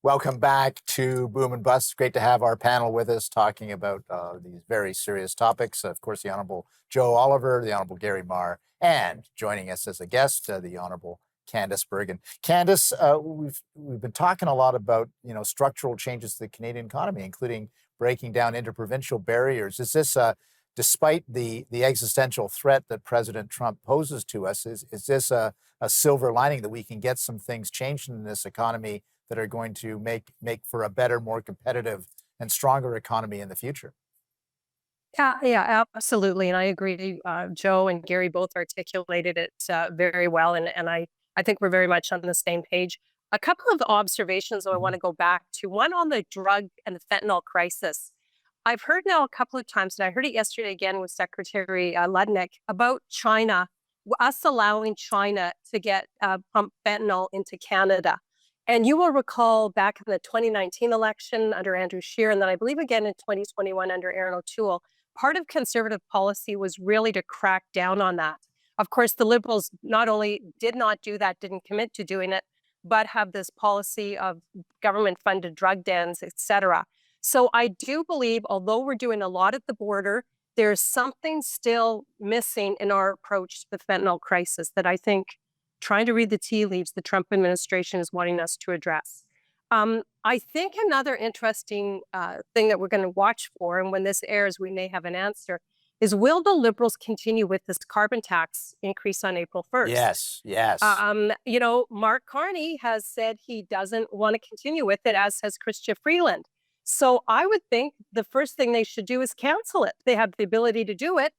Welcome back to Boom and Bust. Great to have our panel with us talking about these very serious topics. Of course, the Honorable Joe Oliver, the Honorable Gary Marr, and joining us as a guest, the Honorable Candice Bergen. Candice, we've been talking a lot about structural changes to the Canadian economy, including breaking down interprovincial barriers. Is this despite the existential threat that President Trump poses to us? Is this a silver lining that we can get some things changed in this economy that are going to make for a better, more competitive and stronger economy in the future? Yeah, absolutely. And I agree. Joe and Gary both articulated it very well. And I think we're very much on the same page. A couple of observations I want to go back to. One on the drug and the fentanyl crisis. I've heard now a couple of times, and I heard it yesterday again with Secretary Ludnick about China, us allowing China to get pump fentanyl into Canada. And you will recall back in the 2019 election under Andrew Scheer, and then I believe again in 2021 under Aaron O'Toole, part of Conservative policy was really to crack down on that. Of course, the Liberals not only did not do that, didn't commit to doing it, but have this policy of government-funded drug dens, et cetera. So I do believe, although we're doing a lot at the border, there's something still missing in our approach to the fentanyl crisis that I think, trying to read the tea leaves, the Trump administration is wanting us to address. I think another interesting thing that we're going to watch for, and when this airs, we may have an answer, is will the Liberals continue with this carbon tax increase on April 1st? Yes. Mark Carney has said he doesn't want to continue with it, as has Chrystia Freeland. So I would think the first thing they should do is cancel it. They have the ability to do it,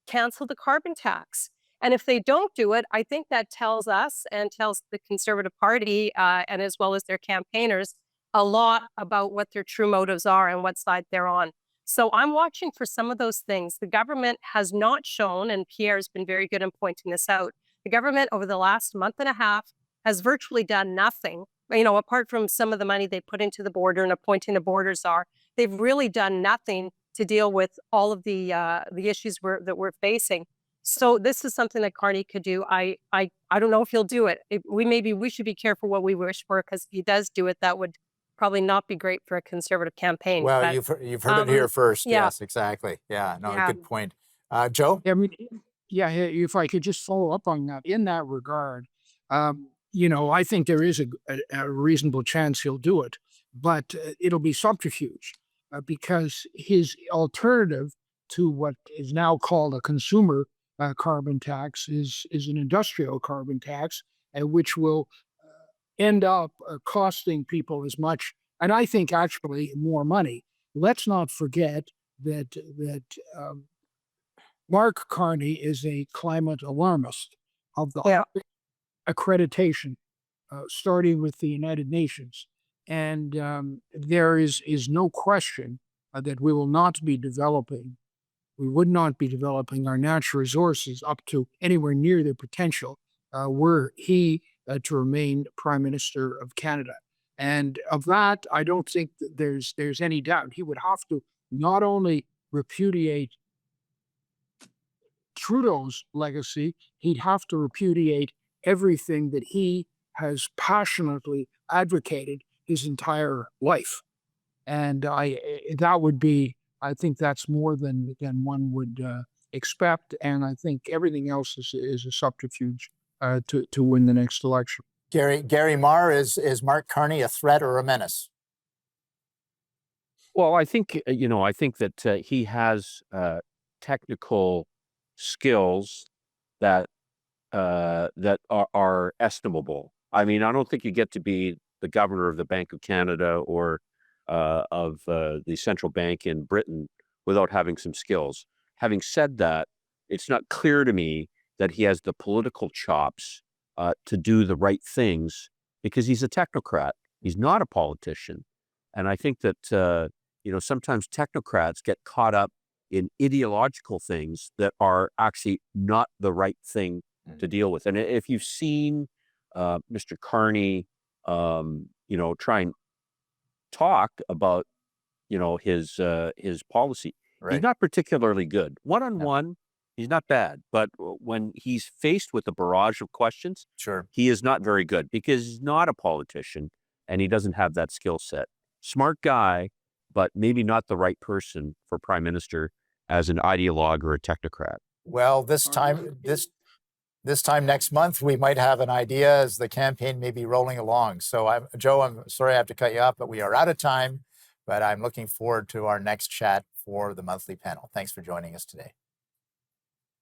cancel the carbon tax. And if they don't do it, I think that tells us and tells the Conservative Party, and as well as their campaigners, a lot about what their true motives are and what side they're on. So I'm watching for some of those things. The government has not shown, and Pierre's been very good in pointing this out, the government over the last month and a half has virtually done nothing, apart from some of the money they put into the border and appointing the border czar. They've really done nothing to deal with all of the issues that we're facing. So this is something that Carney could do. I don't know if he'll do it. We should be careful what we wish for, because if he does do it, that would probably not be great for a Conservative campaign. Well, but, you've heard it here first. yeah. Yes, exactly. Yeah, no, Yeah. good point. Joe? I mean, yeah, if I could just follow up on that in that regard, I think there is a reasonable chance he'll do it, but it'll be subterfuge because his alternative to what is now called a consumer carbon tax is an industrial carbon tax, which will end up costing people as much, and I think actually more money. Let's not forget that Mark Carney is a climate alarmist of the highest accreditation, starting with the United Nations. And there is no question that we would not be developing our natural resources up to anywhere near their potential were he to remain Prime Minister of Canada. And of that, I don't think that there's any doubt. He would have to not only repudiate Trudeau's legacy, he'd have to repudiate everything that he has passionately advocated his entire life. And I think that's more than one would expect. And I think everything else is a subterfuge to win the next election. Gary Marr, is Mark Carney a threat or a menace? Well, I think that he has technical skills that are estimable. I mean, I don't think you get to be the governor of the Bank of Canada or of the central bank in Britain without having some skills. Having said that, it's not clear to me that he has the political chops to do the right things, because he's a technocrat. He's not a politician. And I think that, sometimes technocrats get caught up in ideological things that are actually not the right thing to deal with. And if you've seen Mr. Carney, try and talk about, his policy, Right. he's not particularly good. One-on-one, he's not bad. But when he's faced with a barrage of questions, Sure. he is not very good, because he's not a politician. and he doesn't have that skill set. Smart guy, but maybe not the right person for prime minister as an ideologue or a technocrat. Well, this time next month, we might have an idea as the campaign may be rolling along. So Joe, I'm sorry I have to cut you off, but we are out of time. But I'm looking forward to our next chat for the monthly panel. Thanks for joining us today.